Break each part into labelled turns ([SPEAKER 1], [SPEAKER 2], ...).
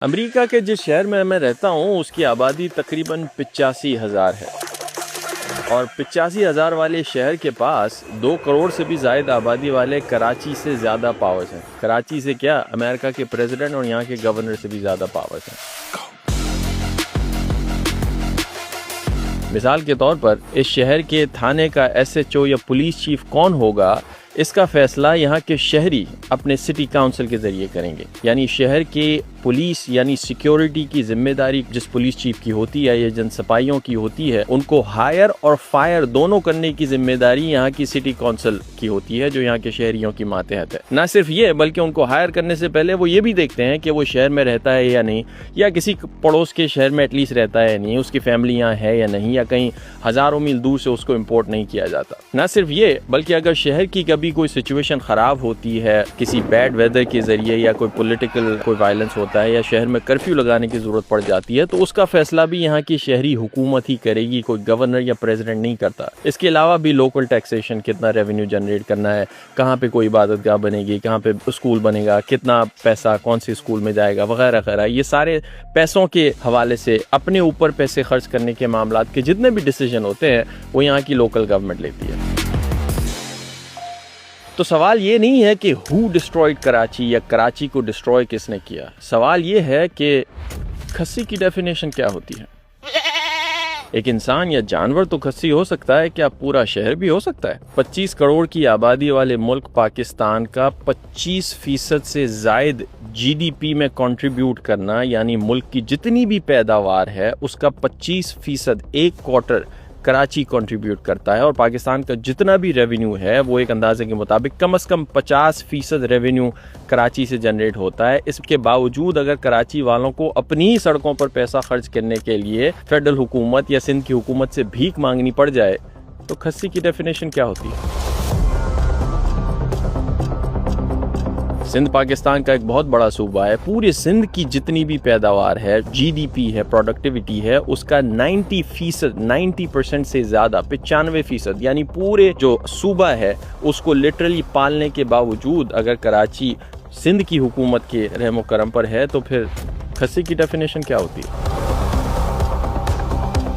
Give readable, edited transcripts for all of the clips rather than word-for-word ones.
[SPEAKER 1] America के जिस शहर में मैं रहता हूँ उसकी आबादी तकरीबन 85,000 है और 85,000 वाले शहर के पास 2 करोड़ से भी ज़्यादा आबादी वाले कराची से ज़्यादा पावर्स हैं। कराची से क्या, अमेरिका के प्रेसिडेंट और यहाँ के गवर्नर से भी ज़्यादा पावर्स हैं। मिसाल के तौर पर इस शहर के थाने का SHO या पुलिस चीफ कौन होगा, इसका फैसला यहाँ के शहरी अपने सिटी काउंसिल के ज़रिए करेंगे। यानी शहर के पुलिस यानी सिक्योरिटी की जिम्मेदारी जिस पुलिस चीफ की होती है या जिन सिपाहियों की होती है, उनको हायर और फायर दोनों करने की जिम्मेदारी यहाँ की सिटी काउंसिल की होती है, जो यहाँ के शहरियों की मातहत है। ना सिर्फ ये, बल्कि उनको हायर करने से पहले वो ये भी देखते हैं कि वो शहर में रहता है या नहीं, या किसी पड़ोस के शहर में एटलीस्ट रहता है या नहीं, उसकी फैमिली यहाँ है या नहीं, या कहीं हज़ारों मील दूर से उसको इम्पोर्ट नहीं किया जाता। ना सिर्फ ये, बल्कि अगर शहर की कभी कोई सिचुएशन ख़राब होती है किसी बैड वेदर के ज़रिए, या कोई पॉलिटिकल कोई वायलेंस होता है, या शहर में कर्फ्यू लगाने की ज़रूरत पड़ जाती है, तो उसका फैसला भी यहाँ की शहरी हुकूमत ही करेगी, कोई गवर्नर या प्रेसिडेंट नहीं करता। इसके अलावा भी लोकल टैक्सेशन, कितना रेवेन्यू जनरेट करना है, कहाँ पे कोई इबादतगाह बनेगी, कहाँ पे स्कूल बनेगा, कितना पैसा कौन से स्कूल में जाएगा, वगैरह वगैरह, ये सारे पैसों के हवाले से अपने ऊपर पैसे खर्च करने के मामलात के जितने भी डिसीजन होते हैं वो यहाँ की लोकल गवर्नमेंट लेती है। तो सवाल ये नहीं है कि हु डिस्ट्रॉयड कराची या कराची को डिस्ट्रॉय किसने किया। सवाल ये है कि खस्सी की डेफिनेशन क्या होती है। एक इंसान या जानवर तो खस्सी हो सकता है, क्या पूरा शहर भी हो सकता है? 25 करोड़ की आबादी वाले मुल्क पाकिस्तान का 25% से ज़ायद GDP में कंट्रीब्यूट करना, यानी मुल्क की जितनी भी पैदावार है उसका 25%, 1/4 कराची कंट्रीब्यूट करता है। और पाकिस्तान का जितना भी रेवेन्यू है वो एक अंदाजे के मुताबिक कम से कम 50% रेवेन्यू कराची से जनरेट होता है। इसके बावजूद अगर कराची वालों को अपनी ही सड़कों पर पैसा खर्च करने के लिए फेडरल हुकूमत या सिंध की हुकूमत से भीख मांगनी पड़ जाए, तो खस्सी की डेफिनेशन क्या होती है? सिंध पाकिस्तान का एक बहुत बड़ा सूबा है। पूरे सिंध की जितनी भी पैदावार है, GDP है, प्रोडक्टिविटी है, उसका 90% से ज़्यादा 95%, यानी पूरे जो सूबा है उसको लिटरली पालने के बावजूद अगर कराची सिंध की हुकूमत के रहमो करम पर है, तो फिर खस्सी की डेफिनेशन क्या होती है?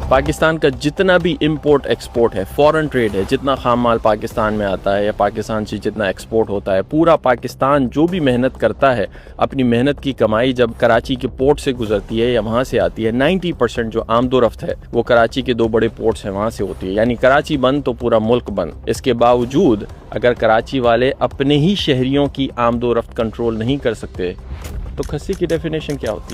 [SPEAKER 1] पाकिस्तान का जितना भी इंपोर्ट एक्सपोर्ट है, फॉरेन ट्रेड है, जितना खाम माल पाकिस्तान में आता है या पाकिस्तान से जितना एक्सपोर्ट होता है, पूरा पाकिस्तान जो भी मेहनत करता है, अपनी मेहनत की कमाई जब कराची के पोर्ट से गुजरती है या वहाँ से आती है, 90% जो आमदोरफ्त है वो कराची के 2 बड़े पोर्ट्स हैं वहाँ से होती है। यानी कराची बंद तो पूरा मुल्क बंद। इसके बावजूद अगर कराची वाले अपने ही शहरियों की आमदोरफ्त कंट्रोल नहीं कर सकते, तो खस्सी की डेफिनेशन क्या होती है?